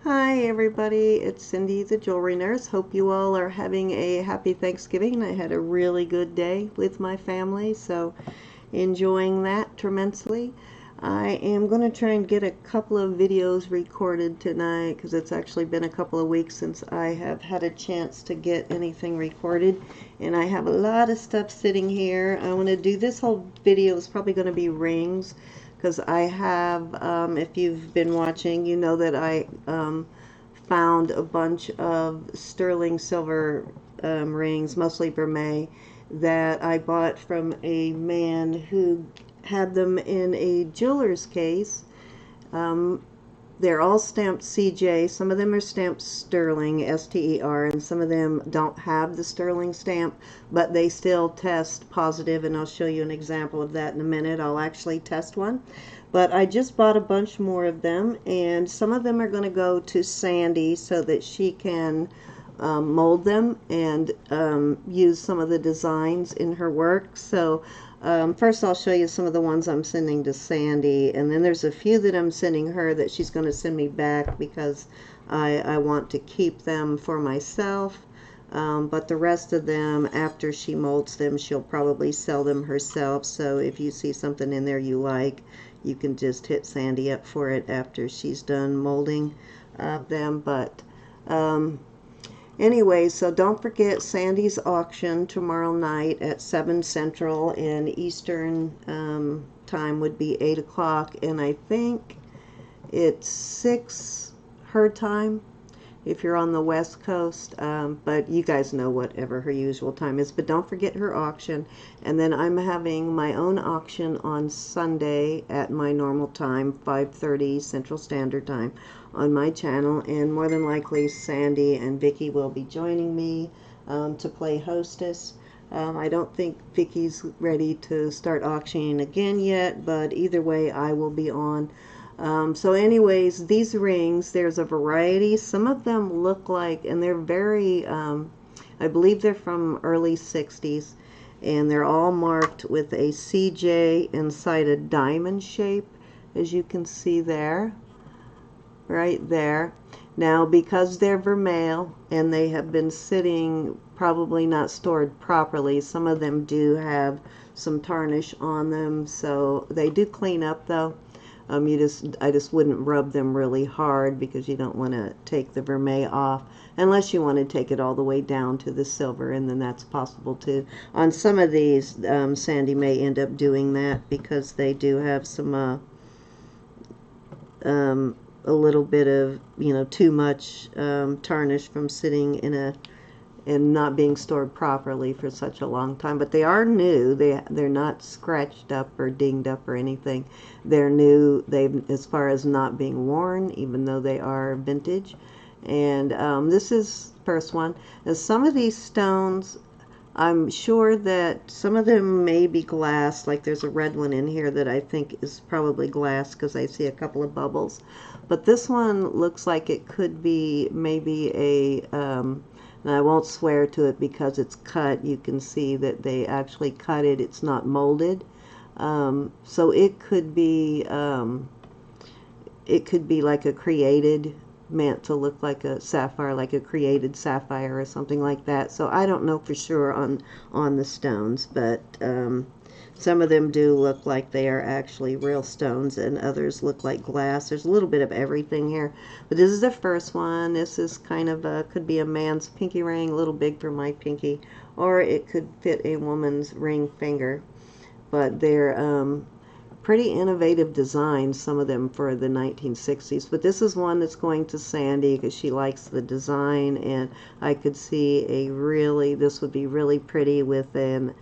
Hi everybody, it's Cindy the Jewelry Nurse. Hope you all are having a happy Thanksgiving. I had a really good day with my family, so enjoying that tremendously. I am going to try and get a couple of videos recorded tonight because it's actually been a couple of weeks since I have had a chance to get anything recorded, and I have a lot of stuff sitting here. I want to do this whole video is probably going to be rings because I have, if you've been watching, you know that I found a bunch of sterling silver rings, mostly Vermeil, that I bought from a man who had them in a jeweler's case. Um, they're all stamped CJ. Some of them are stamped sterling, STER, and some of them don't have the sterling stamp, but they still test positive, and I'll show you an example of that in a minute. I'll actually test one. But I just bought a bunch more of them, and some of them are going to go to Sandy so that she can mold them and use some of the designs in her work. So first I'll show you some of the ones I'm sending to Sandy, and then there's a few that I'm sending her that she's going to send me back because I want to keep them for myself. But the rest of them, after she molds them, she'll probably sell them herself. So if you see something in there you like, you can just hit Sandy up for it after she's done molding them. But anyway, so don't forget Sandy's auction tomorrow night at 7 Central, and Eastern time would be 8 o'clock, and I think it's 6 her time if you're on the West Coast, but you guys know whatever her usual time is. But don't forget her auction, and then I'm having my own auction on Sunday at my normal time, 5:30 Central Standard Time, on my channel, and more than likely Sandy and Vicky will be joining me to play hostess. I don't think Vicky's ready to start auctioning again yet, but either way I will be on. So anyways, these rings, there's a variety. Some of them look like, and they're very, I believe they're from early 60s, and they're all marked with a CJ inside a diamond shape, as you can see there, right there. Now, because they're Vermeil and they have been sitting, probably not stored properly, some of them do have some tarnish on them, so they do clean up though. I just wouldn't rub them really hard because you don't want to take the vermeil off unless you want to take it all the way down to the silver, and then that's possible too. On some of these, Sandy may end up doing that because they do have some a little bit of, too much tarnish from sitting in a and not being stored properly for such a long time. But they are new. They're not scratched up or dinged up or anything. They're new. As far as not being worn, even though they are vintage. And this is the first one. And some of these stones, I'm sure that some of them may be glass. Like there's a red one in here that I think is probably glass because I see a couple of bubbles. But this one looks like it could be maybe a and I won't swear to it because it's cut. You can see that they actually cut it. It's not molded. So it could be like a created, meant to look like a sapphire, like a created sapphire or something like that. So I don't know for sure on the stones, but some of them do look like they are actually real stones, and others look like glass. There's a little bit of everything here. But this is the first one. This is kind of could be a man's pinky ring, a little big for my pinky, or it could fit a woman's ring finger. But they're pretty innovative designs, some of them for the 1960s. But this is one that's going to Sandy because she likes the design, and I could see this would be really pretty with an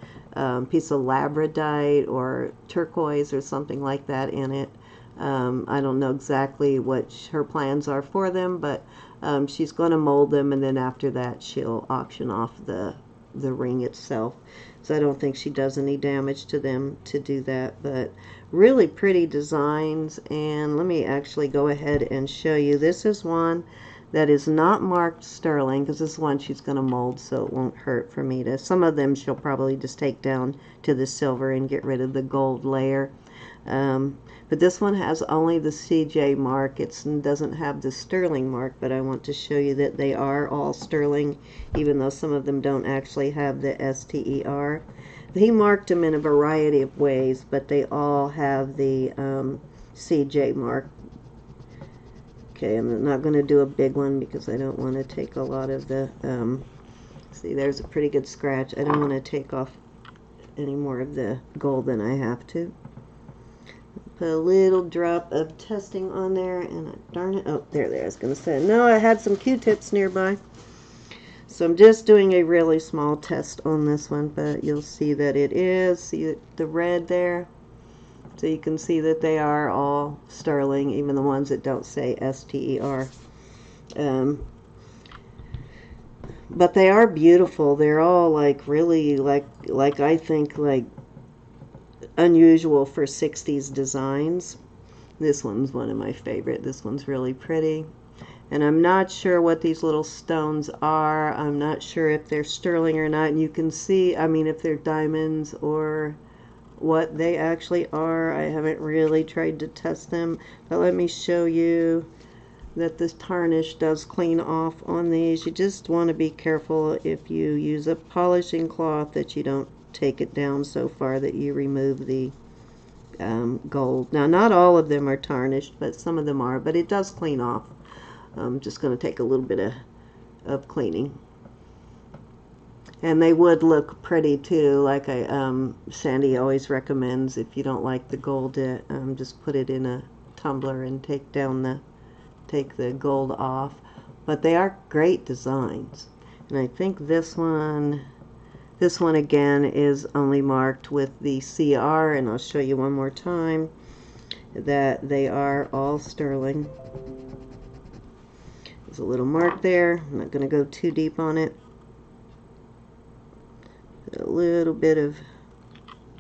piece of labradorite or turquoise or something like that in it. I don't know exactly what her plans are for them, but she's going to mold them, and then after that she'll auction off the ring itself. So I don't think she does any damage to them to do that, but really pretty designs. And let me actually go ahead and show you. This is one that is not marked sterling because this is one she's going to mold, so it won't hurt for me to. Some of them she'll probably just take down to the silver and get rid of the gold layer. But this one has only the CJ mark. It doesn't have the sterling mark, but I want to show you that they are all sterling, even though some of them don't actually have the STER. He marked them in a variety of ways, but they all have the CJ mark. Okay, I'm not going to do a big one because I don't want to take a lot of the, see, there's a pretty good scratch. I don't want to take off any more of the gold than I have to. Put a little drop of testing on there, and darn it, oh, there, I was going to say, no, I had some Q-tips nearby. So I'm just doing a really small test on this one, but you'll see that it is, see the red there? So you can see that they are all sterling, even the ones that don't say STER. But they are beautiful. They're all like really like I think like unusual for 60s designs. This one's one of my favorite. This one's really pretty. And I'm not sure what these little stones are. I'm not sure if they're sterling or not. And you can see, I mean, if they're diamonds or what they actually are. I haven't really tried to test them, but let me show you that this tarnish does clean off on these. You just want to be careful if you use a polishing cloth that you don't take it down so far that you remove the gold. Now, not all of them are tarnished, but some of them are, but it does clean off. I'm just going to take a little bit of cleaning. And they would look pretty too, like Sandy always recommends. If you don't like the gold, just put it in a tumbler and take the gold off. But they are great designs, and I think this one again is only marked with the CR, and I'll show you one more time that they are all sterling. There's a little mark there. I'm not going to go too deep on it. A little bit of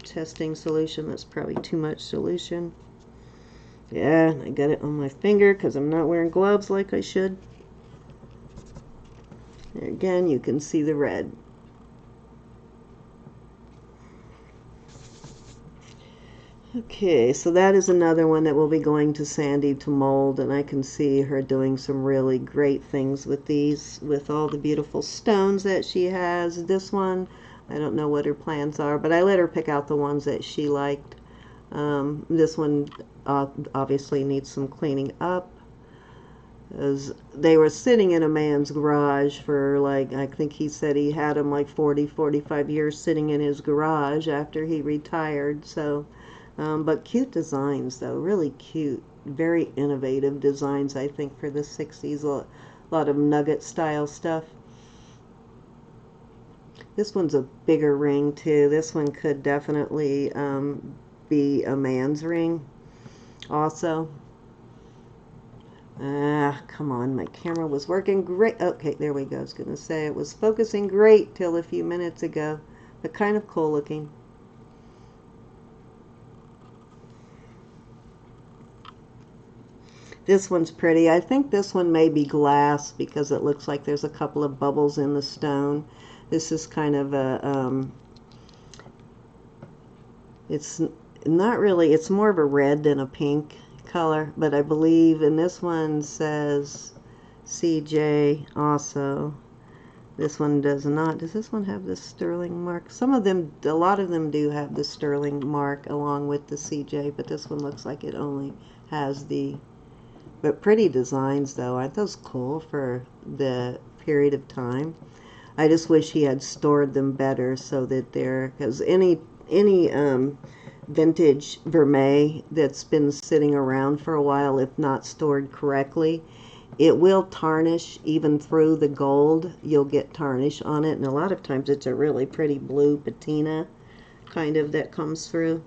testing solution. That's probably too much solution. Yeah, I got it on my finger because I'm not wearing gloves like I should. There again, you can see the red. Okay, so that is another one that will be going to Sandy to mold, and I can see her doing some really great things with these, with all the beautiful stones that she has. This one, I don't know what her plans are, but I let her pick out the ones that she liked. This one obviously needs some cleaning up, as they were sitting in a man's garage for, like, I think he said he had them like 45 years sitting in his garage after he retired. So but cute designs though, really cute, very innovative designs, I think, for the 60s. A lot of nugget style stuff. This one's a bigger ring too. This one could definitely be a man's ring also. Come on, my camera was working great. Okay, there we go. I was going to say it was focusing great till a few minutes ago, but kind of cool looking. This one's pretty. I think this one may be glass because it looks like there's a couple of bubbles in the stone. This is kind of a, it's not really, it's more of a red than a pink color, but I believe, and this one says CJ also. This one does not. Does this one have the sterling mark? Some of them, a lot of them do have the sterling mark along with the CJ, but this one looks like it only has the, but pretty designs though. Aren't those cool for the period of time? I just wish he had stored them better so that they're, because any vintage Vermeil that's been sitting around for a while, if not stored correctly, it will tarnish even through the gold. You'll get tarnish on it, and a lot of times it's a really pretty blue patina kind of that comes through.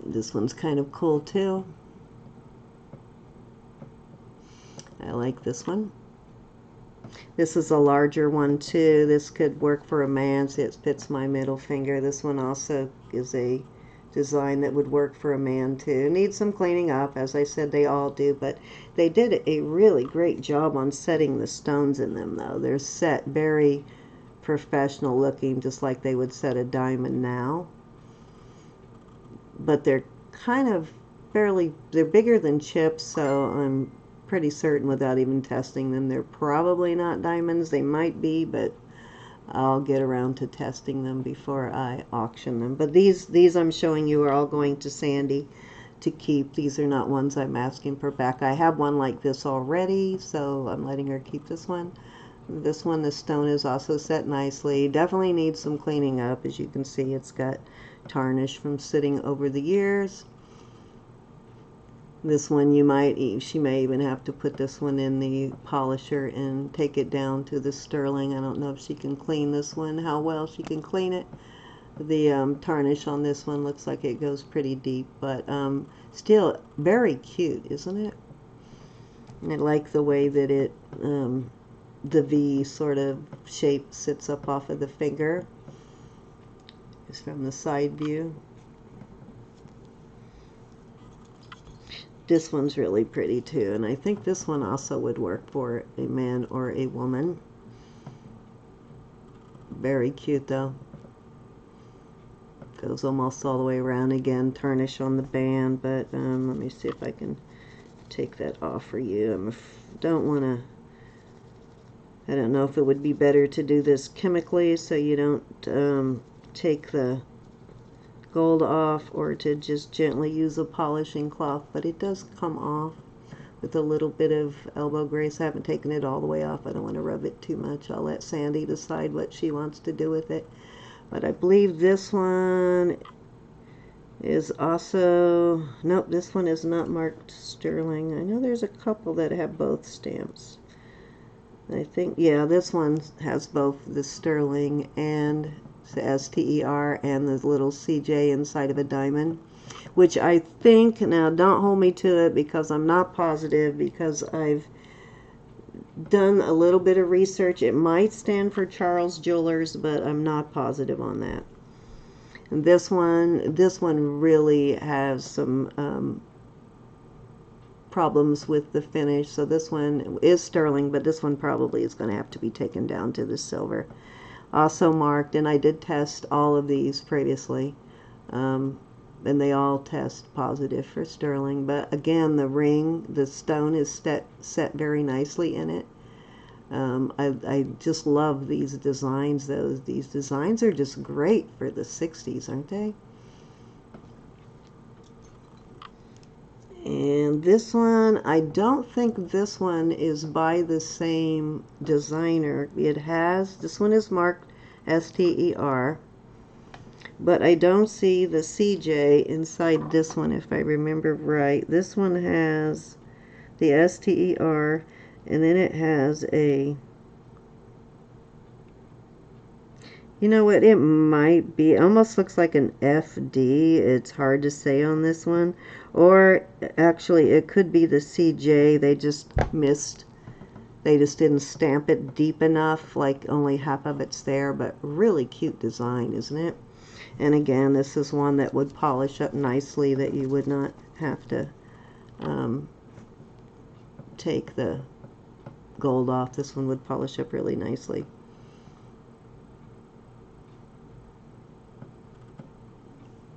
This one's kind of cool too. I like this one. This is a larger one too. This could work for a man. See, it fits my middle finger. This one also is a design that would work for a man too. Needs some cleaning up, as I said, they all do, but they did a really great job on setting the stones in them though. They're set very professional looking, just like they would set a diamond now. But they're kind of they're bigger than chips, so I'm pretty certain without even testing them they're probably not diamonds. They might be, but I'll get around to testing them before I auction them. But these I'm showing you are all going to Sandy to keep. These are not ones I'm asking for back. I have one like this already, so I'm letting her keep this one. This one, the stone is also set nicely. Definitely needs some cleaning up. As you can see, it's got tarnish from sitting over the years. This one she may even have to put this one in the polisher and take it down to the sterling. I don't know if she can clean this one, how well she can clean it. The tarnish on this one looks like it goes pretty deep, but still very cute, isn't it? I like the way that it, the V sort of shape sits up off of the finger. Just from the side view. This one's really pretty too, and I think this one also would work for a man or a woman. Very cute though. Goes almost all the way around again, tarnish on the band, but let me see if I can take that off for you. Don't want to, I don't know if it would be better to do this chemically so you don't take the gold off, or to just gently use a polishing cloth, but it does come off with a little bit of elbow grease. I haven't taken it all the way off. I don't want to rub it too much. I'll let Sandy decide what she wants to do with it. But I believe this one is also, nope, this one is not marked sterling. I know there's a couple that have both stamps. I think, yeah, this one has both the sterling and the STER and the little CJ inside of a diamond, which I think, now don't hold me to it because I'm not positive, because I've done a little bit of research. It might stand for Charles Jewelers, but I'm not positive on that. And this one really has some problems with the finish, so this one is sterling, but this one probably is going to have to be taken down to the silver. Also marked, and I did test all of these previously, and they all test positive for sterling. But again, the stone is set very nicely in it. I just love these designs. These designs are just great for the 60s, aren't they? And this one, I don't think this one is by the same designer. This one is marked STER, but I don't see the CJ inside this one, if I remember right. This one has the STER, and then it has a, you know what, it might be, it almost looks like an FD. It's hard to say on this one. Or actually, it could be the CJ. They just missed. They just didn't stamp it deep enough, like only half of it's there. But really cute design, isn't it? And again, this is one that would polish up nicely, that you would not have to take the gold off. This one would polish up really nicely.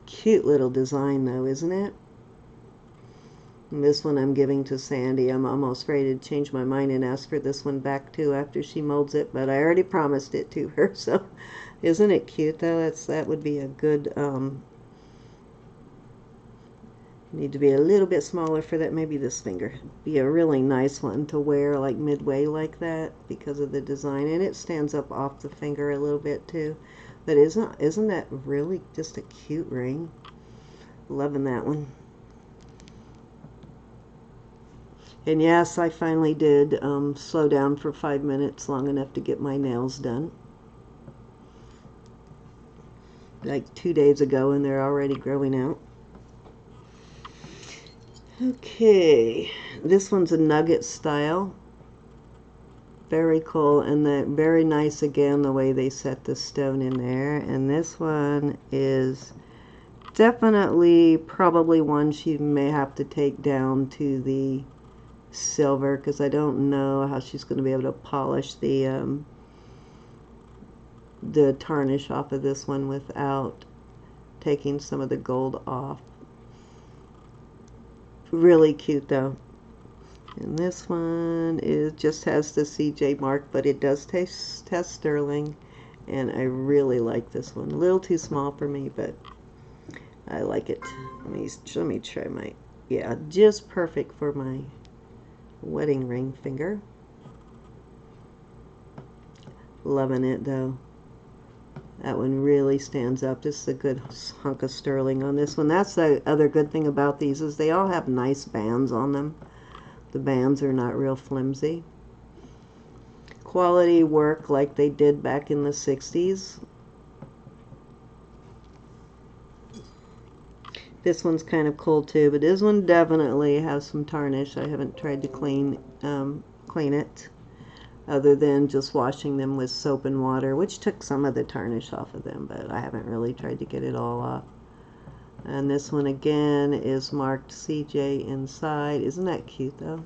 Cute little design though, isn't it? And this one I'm giving to Sandy. I'm almost ready to change my mind and ask for this one back too after she molds it, but I already promised it to her. So isn't it cute though? That would be a good, need to be a little bit smaller for that. Maybe this finger. Be a really nice one to wear like midway like that because of the design, and it stands up off the finger a little bit too. But isn't that really just a cute ring? Loving that one. And yes, I finally did slow down for 5 minutes, long enough to get my nails done. Like 2 days ago, and they're already growing out. Okay, this one's a nugget style. Very cool, and very nice again, the way they set the stone in there. And this one is definitely probably one she may have to take down to the silver, because I don't know how she's going to be able to polish the tarnish off of this one without taking some of the gold off. Really cute though. And this one is just has the CJ mark, but it does test sterling. And I really like this one. A little too small for me, but I like it. Let me try my, yeah, just perfect for my wedding ring finger. Loving it though. That one really stands up. This is a good hunk of sterling on this one. That's the other good thing about these is they all have nice bands on them. The bands are not real flimsy. Quality work like they did back in the 60s. This one's kind of cool too, but this one definitely has some tarnish. I haven't tried to clean it other than just washing them with soap and water, which took some of the tarnish off of them, but I haven't really tried to get it all off. And this one again is marked CJ inside. Isn't that cute though?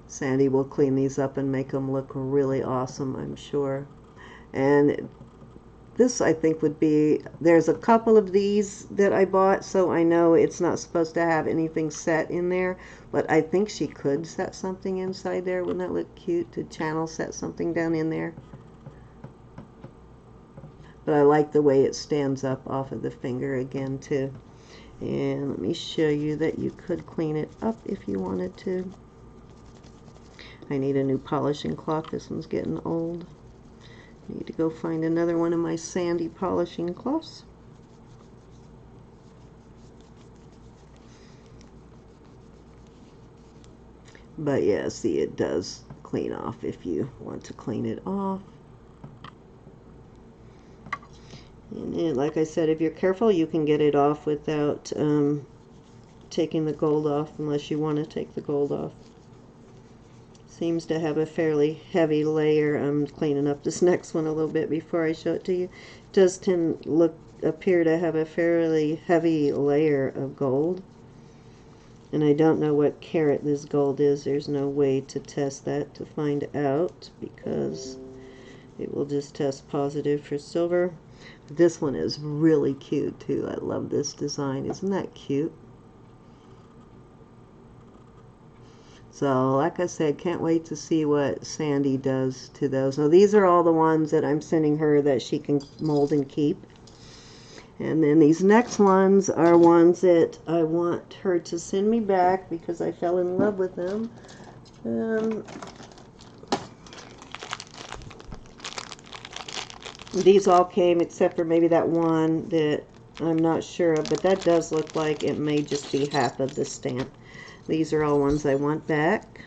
Sandy will clean these up and make them look really awesome, I'm sure. And this I think would be, there's a couple of these that I bought, so I know it's not supposed to have anything set in there, but I think she could set something inside there. Wouldn't that look cute to channel set something down in there? But I like the way it stands up off of the finger again too. And let me show you that you could clean it up if you wanted to. I need a new polishing cloth. This one's getting old. I need to go find another one of my sandy polishing cloths. But yeah, see, it does clean off if you want to clean it off. And then, like I said, if you're careful, you can get it off without taking the gold off, unless you want to take the gold off. Seems to have a fairly heavy layer. I'm cleaning up this next one a little bit before I show it to you. It does appear to have a fairly heavy layer of gold. And I don't know what carat this gold is. There's no way to test that to find out, because it will just test positive for silver. This one is really cute too. I love this design. Isn't that cute? So, like I said, can't wait to see what Sandy does to those. Now, these are all the ones that I'm sending her that she can mold and keep. And then these next ones are ones that I want her to send me back because I fell in love with them. These all came except for maybe that one that I'm not sure of, but that does look like it may just be half of the stamp. These are all ones I want back.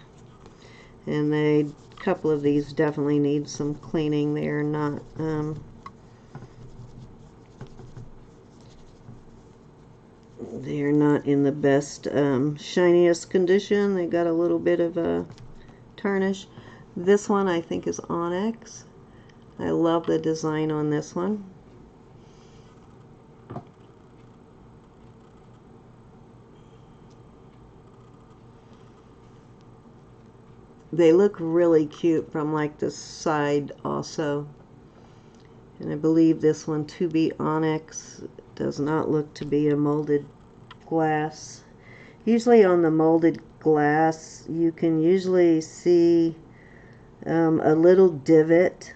And a couple of these definitely need some cleaning. They are not in the best shiniest condition. They got a little bit of a tarnish. This one I think is onyx. I love the design on this one. They look really cute from like the side also. And I believe this one to be onyx. Does not look to be a molded glass. Usually on the molded glass you can usually see a little divot.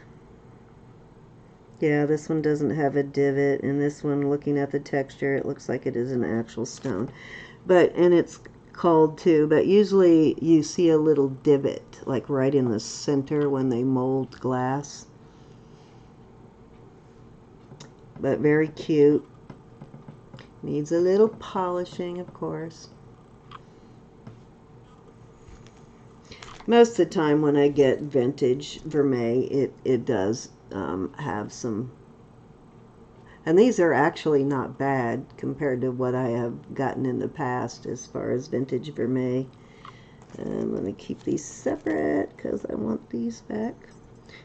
Yeah, this one doesn't have a divot, and this one, looking at the texture, it looks like it is an actual stone. And it's cold too, but usually you see a little divot, like right in the center when they mold glass. But very cute. Needs a little polishing, of course. Most of the time when I get vintage Vermeil, it does have some, and these are actually not bad compared to what I have gotten in the past as far as vintage Vermeil. Let me keep these separate because I want these back.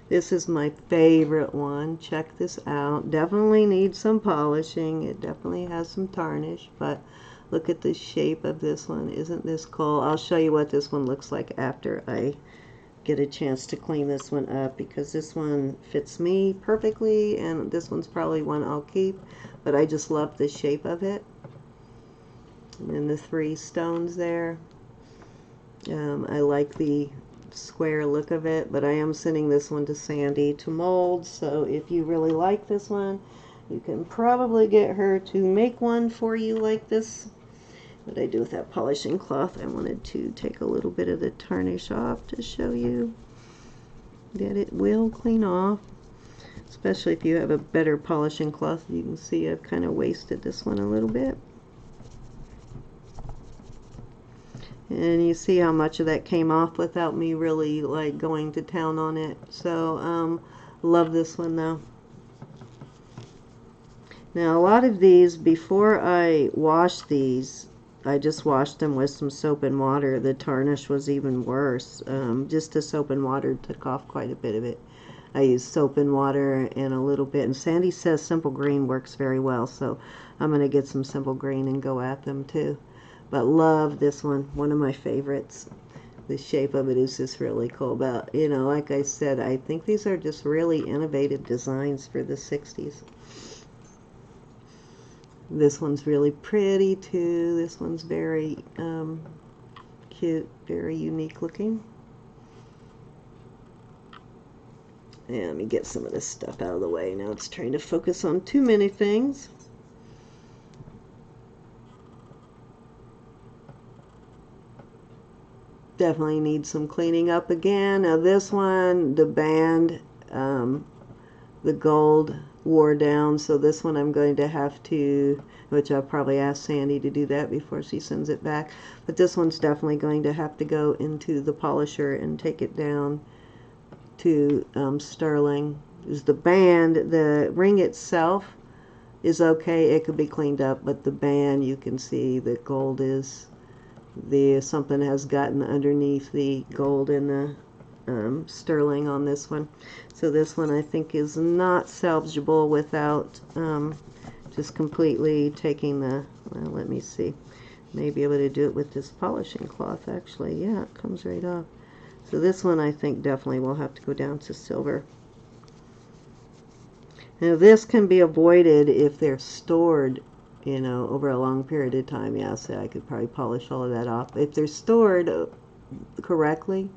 This is my favorite one. Check this out. Definitely needs some polishing. It definitely has some tarnish, but look at the shape of this one. Isn't this cool? I'll show you what this one looks like after I get a chance to clean this one up, because this one fits me perfectly, and this one's probably one I'll keep, but I just love the shape of it. And then the 3 stones there. I like the square look of it, but I am sending this one to Sandy to mold, so if you really like this one, you can probably get her to make one for you like this. What I do with that polishing cloth, I wanted to take a little bit of the tarnish off to show you that it will clean off, especially if you have a better polishing cloth. You can see I've kind of wasted this one a little bit. And you see how much of that came off without me really like going to town on it. So love this one though. Now a lot of these, before I wash these, I just washed them with some soap and water. The tarnish was even worse. Just the soap and water took off quite a bit of it. I used soap and water and a little bit, and Sandy says simple green works very well, so I'm going to get some simple green and go at them too. But love this one of my favorites. The shape of it is just really cool. But, you know, like I said, I think these are just really innovative designs for the 60s. This one's really pretty too. This one's very cute, very unique looking. And let me get some of this stuff out of the way. Now it's trying to focus on too many things. Definitely needs some cleaning up again. Now this one, the band, the gold wore down, so this one I'm going to have to, which I'll probably ask Sandy to do that before she sends it back, but this one's definitely going to have to go into the polisher and take it down to sterling. Is the band, the ring itself is okay, it could be cleaned up, but the band, you can see the gold is, something has gotten underneath the gold in the sterling on this one. So this one I think is not salvageable without just completely taking the, well, let me see, maybe able to do it with this polishing cloth actually. Yeah, it comes right off. So this one I think definitely will have to go down to silver. Now this can be avoided if they're stored, you know, over a long period of time. Yeah, so I could probably polish all of that off. If they're stored correctly,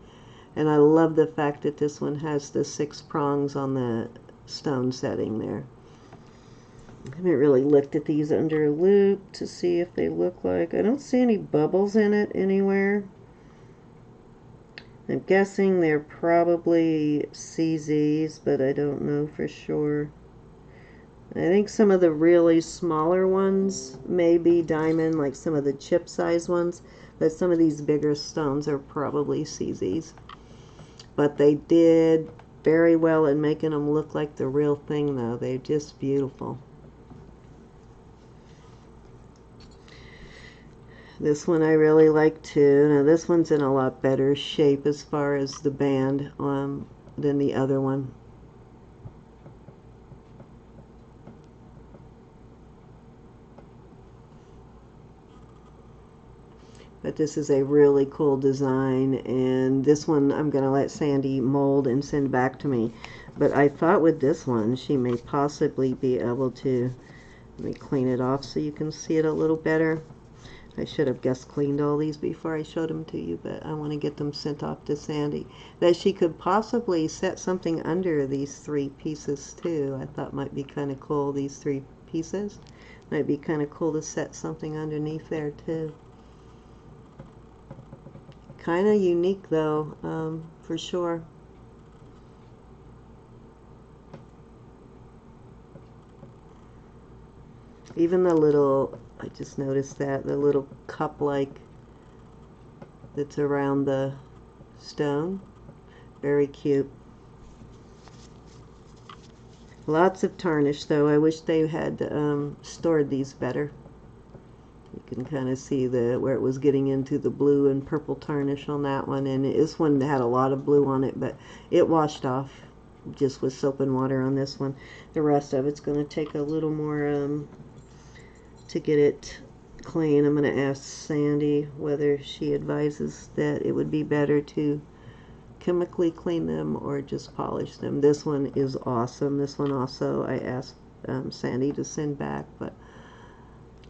and I love the fact that this one has the 6 prongs on the stone setting there. I haven't really looked at these under a loupe to see if they look like, I don't see any bubbles in it anywhere. I'm guessing they're probably CZs, but I don't know for sure. I think some of the really smaller ones may be diamond, like some of the chip size ones, but some of these bigger stones are probably CZs. But they did very well in making them look like the real thing though. They're just beautiful. This one I really like too. Now this one's in a lot better shape as far as the band than the other one. But this is a really cool design, and this one I'm going to let Sandy mold and send back to me. But I thought with this one she may possibly be able to, let me clean it off so you can see it a little better. I should have just cleaned all these before I showed them to you, but I want to get them sent off to Sandy. That she could possibly set something under these 3 pieces too. I thought might be kind of cool, these 3 pieces. Might be kind of cool to set something underneath there too. Kind of unique though, for sure. Even the little, I just noticed that, the little cup-like that's around the stone. Very cute. Lots of tarnish though. I wish they had stored these better. You can kind of see where it was getting into the blue and purple tarnish on that one, and this one had a lot of blue on it, but it washed off just with soap and water on this one. The rest of it's going to take a little more to get it clean. I'm going to ask Sandy whether she advises that it would be better to chemically clean them or just polish them. This one is awesome. This one also I asked Sandy to send back, but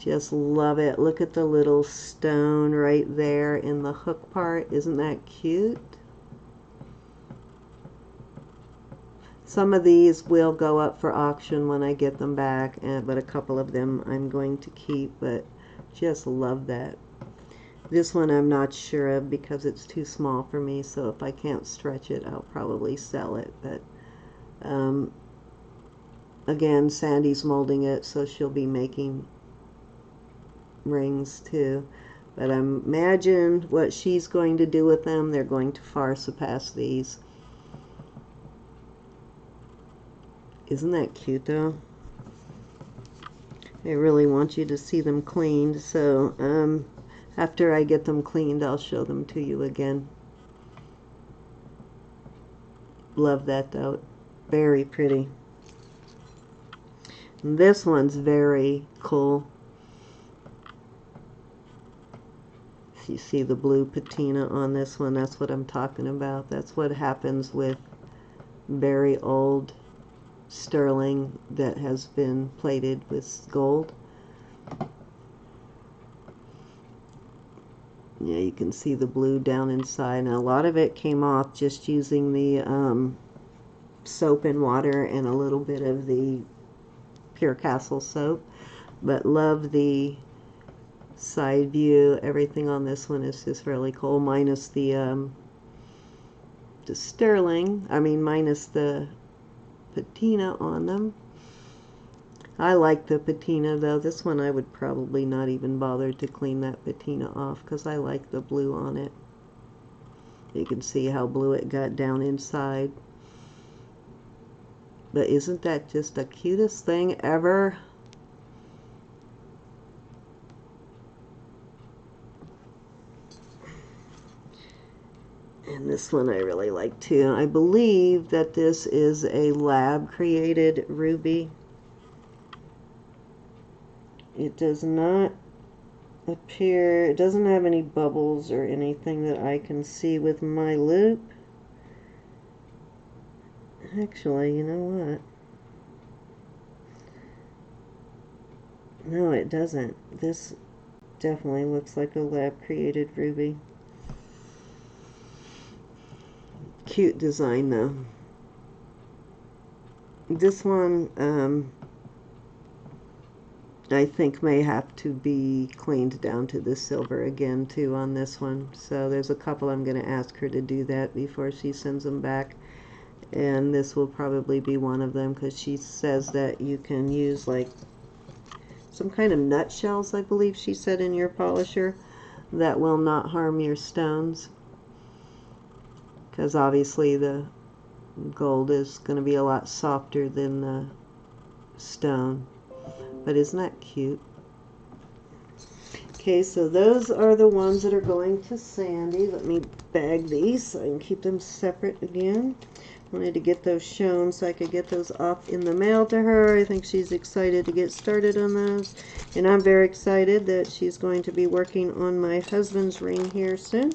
Just love it. Look at the little stone right there in the hook part. Isn't that cute? Some of these will go up for auction when I get them back, but a couple of them I'm going to keep, but just love that. This one I'm not sure of because it's too small for me, so if I can't stretch it, I'll probably sell it. But again, Sandy's molding it, so she'll be making rings too. But I imagine what she's going to do with them, they're going to far surpass these. Isn't that cute though? I really want you to see them cleaned, so after I get them cleaned, I'll show them to you again. Love that though. Very pretty. And this one's very cool. You see the blue patina on this one. That's what I'm talking about. That's what happens with very old sterling that has been plated with gold. Yeah, you can see the blue down inside, and a lot of it came off just using the soap and water and a little bit of the Pure Castle soap. But love the side view. Everything on this one is just really cool, minus the sterling. I mean, minus the patina on them. I like the patina though. This one I would probably not even bother to clean that patina off because I like the blue on it. You can see how blue it got down inside. But isn't that just the cutest thing ever? And this one I really like too. I believe that this is a lab created ruby. It does not appear, it doesn't have any bubbles or anything that I can see with my loupe. Actually, you know what? No, it doesn't. This definitely looks like a lab created ruby. Cute design though. This one I think may have to be cleaned down to the silver again too on this one. So there's a couple I'm going to ask her to do that before she sends them back. And this will probably be one of them because she says that you can use like some kind of nutshells, I believe she said, in your polisher that will not harm your stones. Because obviously the gold is going to be a lot softer than the stone. But isn't that cute? Okay, so those are the ones that are going to Sandy. Let me bag these so I can keep them separate again. Wanted to get those shown so I could get those off in the mail to her. I think she's excited to get started on those. And I'm very excited that she's going to be working on my husband's ring here soon.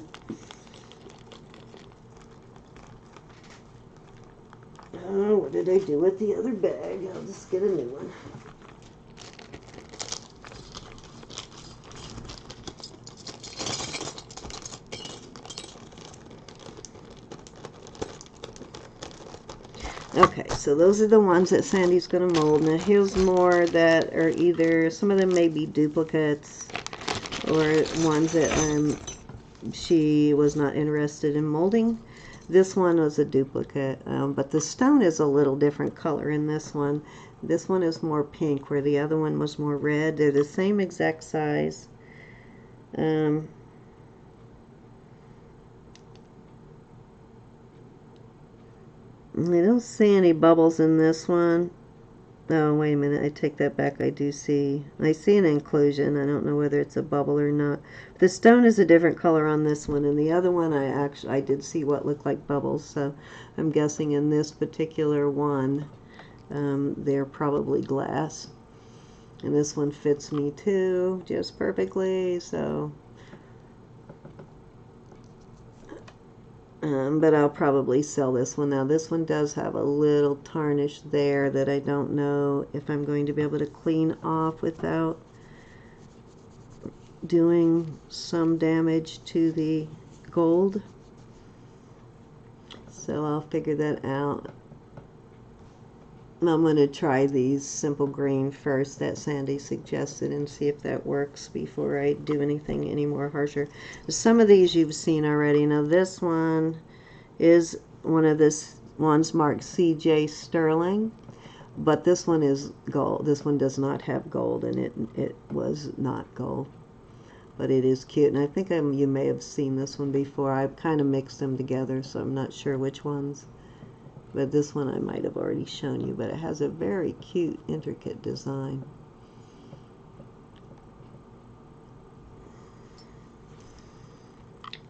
Oh, what did I do with the other bag? I'll just get a new one. Okay, so those are the ones that Sandy's going to mold. Now here's more that are either, some of them may be duplicates or ones that she was not interested in molding. This one was a duplicate, but the stone is a little different color in this one. This one is more pink where the other one was more red. They're the same exact size. I don't see any bubbles in this one. Oh, wait a minute. I take that back. I see an inclusion. I don't know whether it's a bubble or not. The stone is a different color on this one, and the other one I did see what looked like bubbles, so I'm guessing in this particular one they're probably glass. And this one fits me too, just perfectly, so but I'll probably sell this one. Now this one does have a little tarnish there that I don't know if I'm going to be able to clean off without doing some damage to the gold. So I'll figure that out. I'm going to try these simple green first that Sandy suggested and see if that works before I do anything any more harsher. Some of these you've seen already. Now this one is one of this ones marked CJ Sterling, but this one is gold. This one does not have gold, and it was not gold, but it is cute. And I think you may have seen this one before. I've kind of mixed them together, so I'm not sure which ones. But this one I might have already shown you, but it has a very cute, intricate design.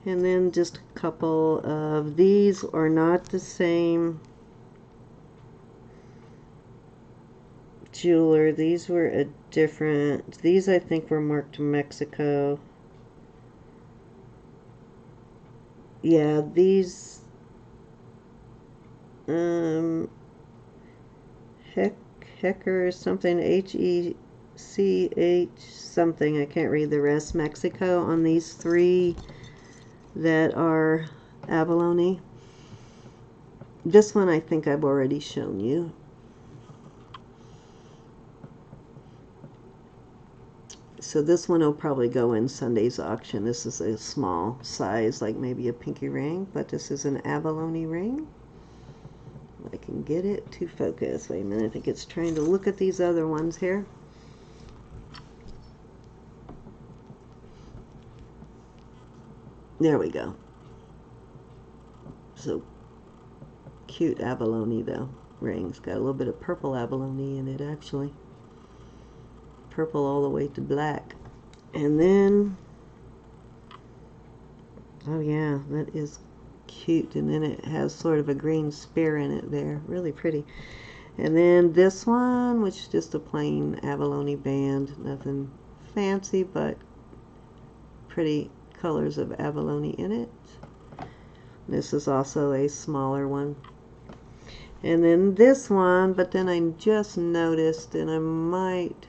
And then just a couple of these are not the same jeweler. These were a different, these I think were marked Mexico. Yeah, these Hecker something, Hech something, I can't read the rest, Mexico on these three that are abalone. This one I think I've already shown you. So this one will probably go in Sunday's auction. This is a small size, like maybe a pinky ring, but this is an abalone ring. I can get it to focus. Wait a minute, I think it's trying to look at these other ones here. There we go. So cute abalone though. Rings got a little bit of purple abalone in it actually. Purple all the way to black. And then, oh yeah, that is cute. And then it has sort of a green spear in it there. Really pretty. And then this one, which is just a plain abalone band. Nothing fancy, but pretty colors of abalone in it. This is also a smaller one. And then this one, but then I just noticed, and I might,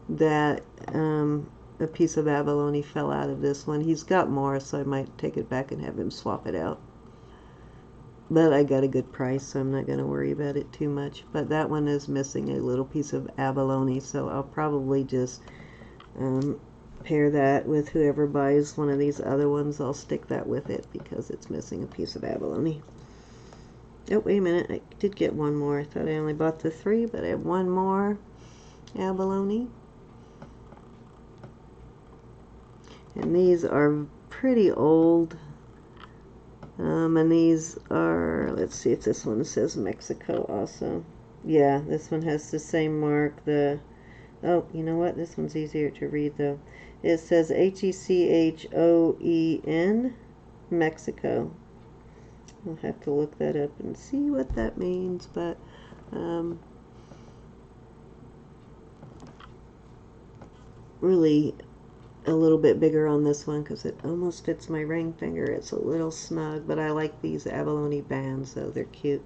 that a piece of abalone fell out of this one. He's got more, so I might take it back and have him swap it out. But I got a good price, so I'm not going to worry about it too much. But that one is missing a little piece of abalone, so I'll probably just pair that with whoever buys one of these other ones. I'll stick that with it because it's missing a piece of abalone. Oh, wait a minute. I did get one more. I thought I only bought the three, but I have one more abalone. And these are pretty old. And these are, let's see if this one says Mexico also. Yeah, this one has the same mark. Oh, you know what? This one's easier to read though. It says Hechon, Mexico. I'll have to look that up and see what that means, but really a little bit bigger on this one because it almost fits my ring finger. It's a little snug, but I like these abalone bands, though they're cute.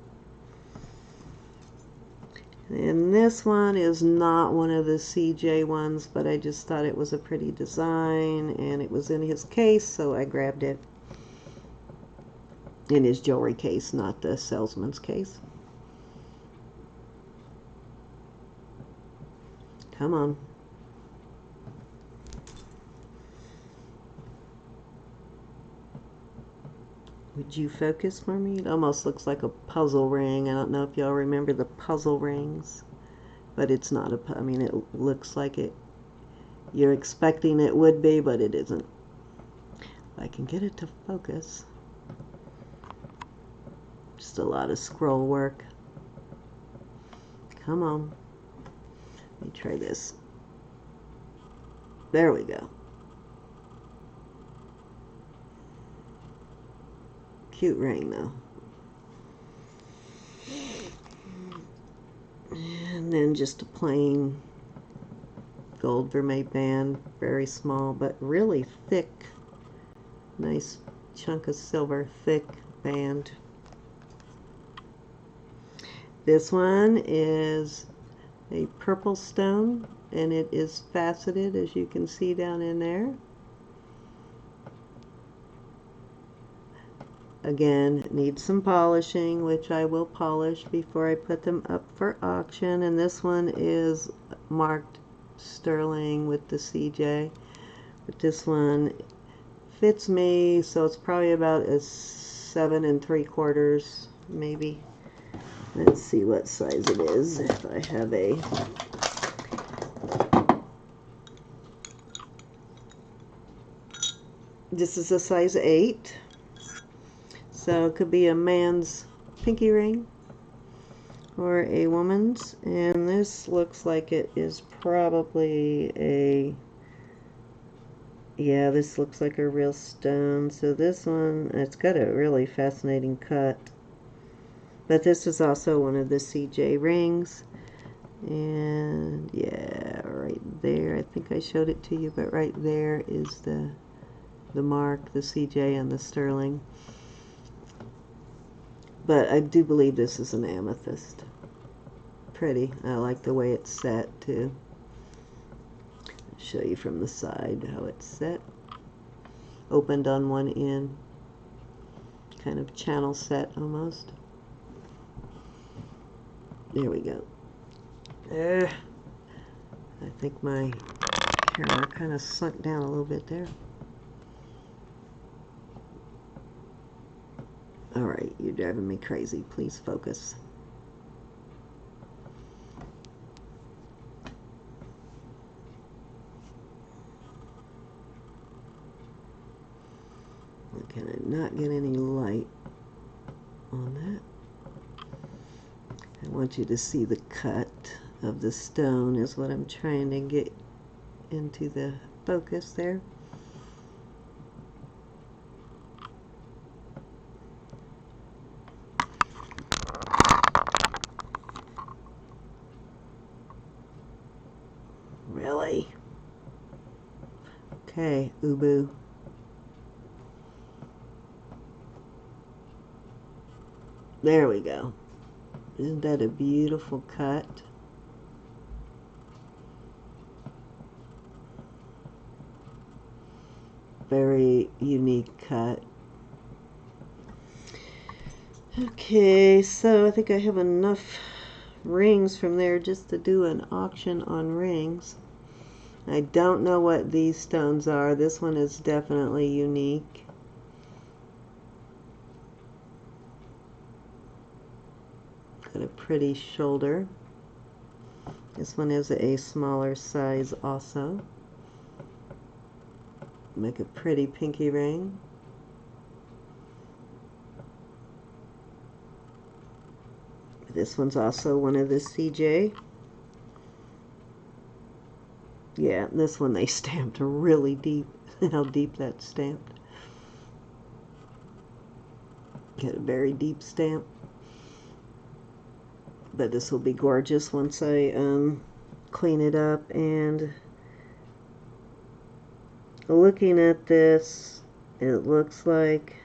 And this one is not one of the CJ ones, but I just thought it was a pretty design, and it was in his case, so I grabbed it. In his jewelry case, not the salesman's case. Come on. Would you focus for me? It almost looks like a puzzle ring. I don't know if y'all remember the puzzle rings, but it's not a, I mean, it looks like it. You're expecting it would be, but it isn't. I can get it to focus. Just a lot of scroll work. Come on. Let me try this. There we go. Cute ring though. And then just a plain gold Vermeil band. Very small, but really thick. Nice chunk of silver, thick band. This one is a purple stone and it is faceted, as you can see down in there. Again, needs some polishing, which I will polish before I put them up for auction. And this one is marked sterling with the CJ. But this one fits me, so it's probably about a 7 3/4, maybe. Let's see what size it is. If I have a this is a size 8. So it could be a man's pinky ring or a woman's, and this looks like it is probably a, yeah, this looks like a real stone. So this one, it's got a really fascinating cut, but this is also one of the CJ rings. And yeah, right there, I think I showed it to you, but right there is the mark, the CJ and the sterling. But I do believe this is an amethyst. Pretty. I like the way it's set too. I'll show you from the side how it's set. Opened on one end. Kind of channel set almost. There we go. I think my camera kind of sunk down a little bit there. Alright, you're driving me crazy. Please focus. Can I not get any light on that? I want you to see the cut of the stone is what I'm trying to get into the focus there. Really? Okay, Ubu. There we go. Isn't that a beautiful cut? Very unique cut. Okay, so I think I have enough rings from there just to do an auction on rings. I don't know what these stones are. This one is definitely unique. Got a pretty shoulder. This one is a smaller size also. Make a pretty pinky ring. This one's also one of the CJ. Yeah, this one they stamped really deep. How deep that's stamped. Get a very deep stamp. But this will be gorgeous once I clean it up. And looking at this, it looks like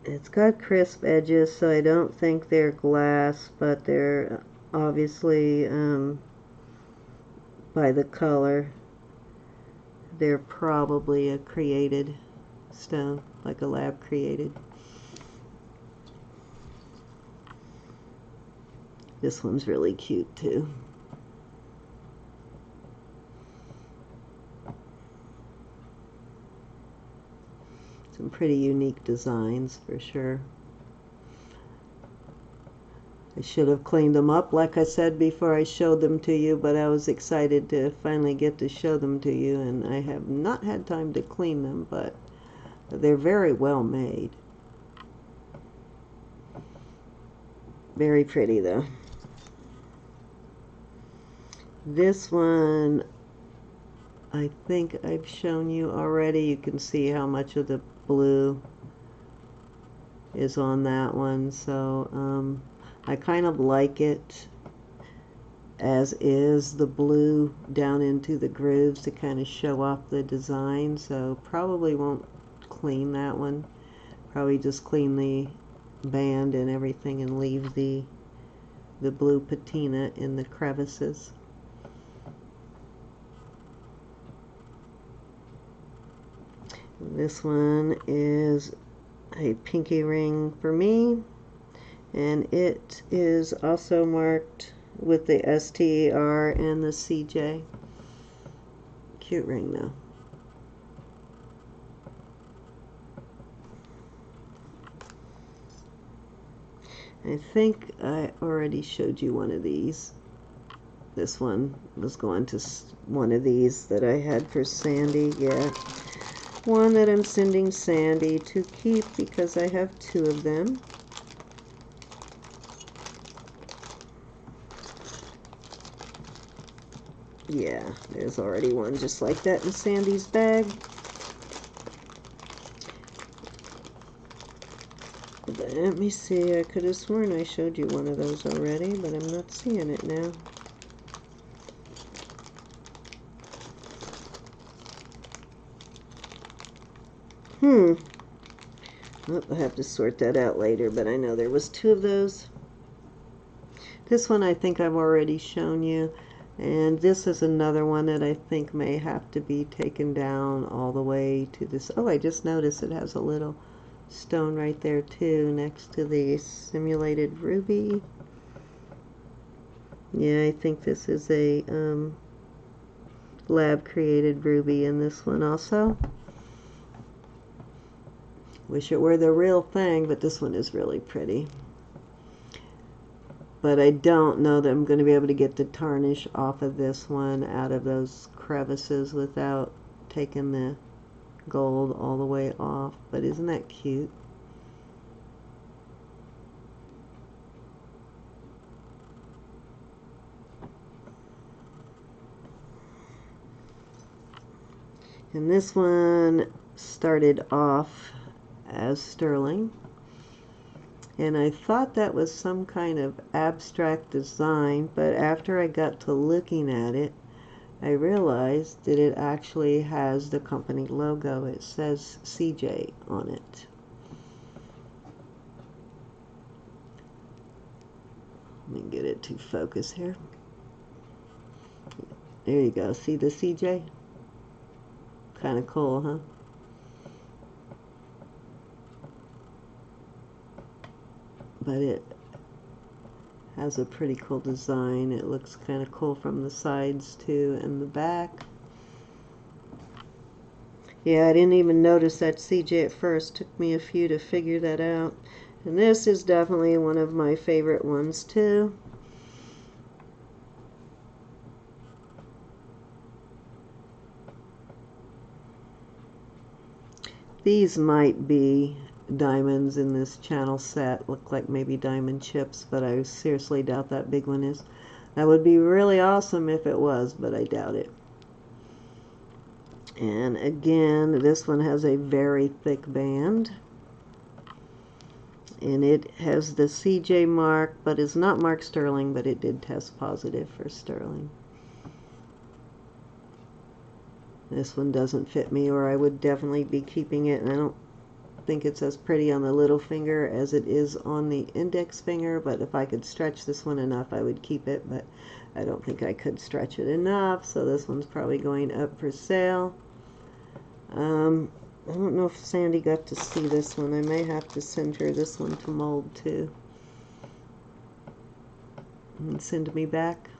it's got crisp edges, so I don't think they're glass, but they're obviously by the color, they're probably a created stone, like a lab created. This one's really cute too. Some pretty unique designs for sure. I should have cleaned them up, like I said, before I showed them to you, but I was excited to finally get to show them to you, and I have not had time to clean them, but they're very well made. Very pretty though. This one, I think I've shown you already. You can see how much of the blue is on that one, so I kind of like it as is, the blue down into the grooves to kind of show off the design. So probably won't clean that one. Probably just clean the band and everything and leave the the blue patina in the crevices. This one is a pinky ring for me, and it is also marked with the STER and the CJ. Cute ring though. I think I already showed you one of these. This one was going to one of these that I had for Sandy. Yeah, one that I'm sending Sandy to keep because I have two of them. Yeah, there's already one just like that in Sandy's bag. But let me see, I could have sworn I showed you one of those already, but I'm not seeing it now. I'll have to sort that out later, but I know there was two of those. This one I think I've already shown you, and this is another one that I think may have to be taken down all the way to this. Oh, I just noticed it has a little stone right there too, next to the simulated ruby. Yeah, I think this is a lab created ruby in this one also. Wish it were the real thing, but this one is really pretty. But I don't know that I'm going to be able to get the tarnish off of this one out of those crevices without taking the gold all the way off. But isn't that cute? And this one started off as sterling, and I thought that was some kind of abstract design, but after I got to looking at it, I realized that it actually has the company logo. It says CJ on it. Let me get it to focus here. There you go. See the CJ? Kind of cool, huh? But it has a pretty cool design. It looks kind of cool from the sides too and the back. Yeah, I didn't even notice that CJ at first. Took me a few to figure that out. And this is definitely one of my favorite ones too. These might be diamonds in this channel set. Look like maybe diamond chips, but I seriously doubt that big one is. That would be really awesome if it was, but I doubt it. And again, this one has a very thick band. And it has the CJ mark, but is not marked sterling, but it did test positive for sterling. This one doesn't fit me, or I would definitely be keeping it, and I don't think it's as pretty on the little finger as it is on the index finger, but if I could stretch this one enough, I would keep it, but I don't think I could stretch it enough, so this one's probably going up for sale. I don't know if Sandy got to see this one. I may have to send her this one to mold too. And send me back.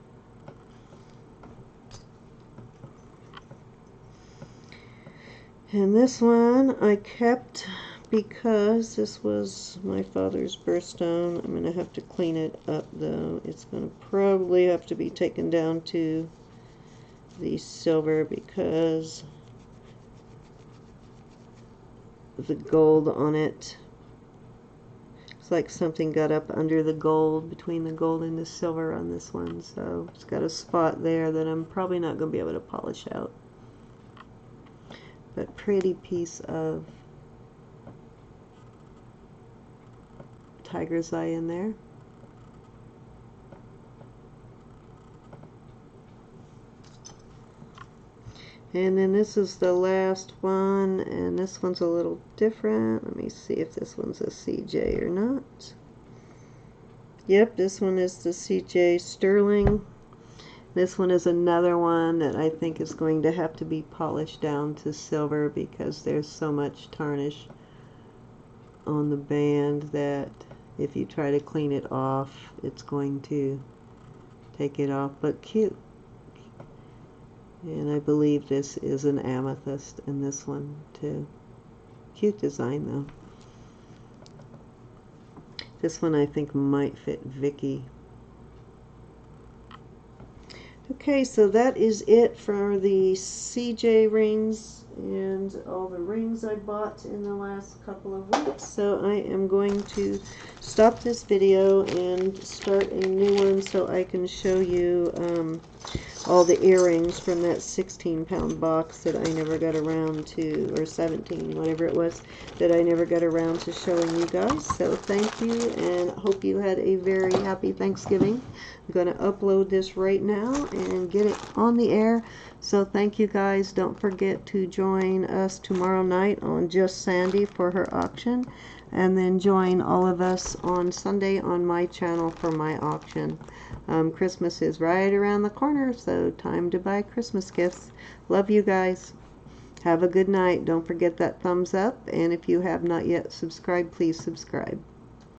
And this one I kept because this was my father's birthstone. I'm going to have to clean it up though. It's going to probably have to be taken down to the silver because the gold on it. It's like something got up under the gold, between the gold and the silver on this one. So it's got a spot there that I'm probably not going to be able to polish out. But pretty piece of tiger's eye in there. And then this is the last one, and this one's a little different. Let me see if this one's a CJ or not. Yep, this one is the CJ Sterling. This one is another one that I think is going to have to be polished down to silver because there's so much tarnish on the band that if you try to clean it off, it's going to take it off. But cute. And I believe this is an amethyst in this one too. Cute design though. This one I think might fit Vicky. Okay, so that is it for the CJ rings and all the rings I bought in the last couple of weeks. So I am going to stop this video and start a new one so I can show you all the earrings from that 16-pound box that I never got around to, or 17, whatever it was, that I never got around to showing you guys. So thank you, and hope you had a very happy Thanksgiving. I'm going to upload this right now and get it on the air. So thank you guys. Don't forget to join us tomorrow night on Just Sandy for her auction. And then join all of us on Sunday on my channel for my auction. Christmas is right around the corner, so time to buy Christmas gifts. Love you guys. Have a good night. Don't forget that thumbs up. And if you have not yet subscribed, please subscribe.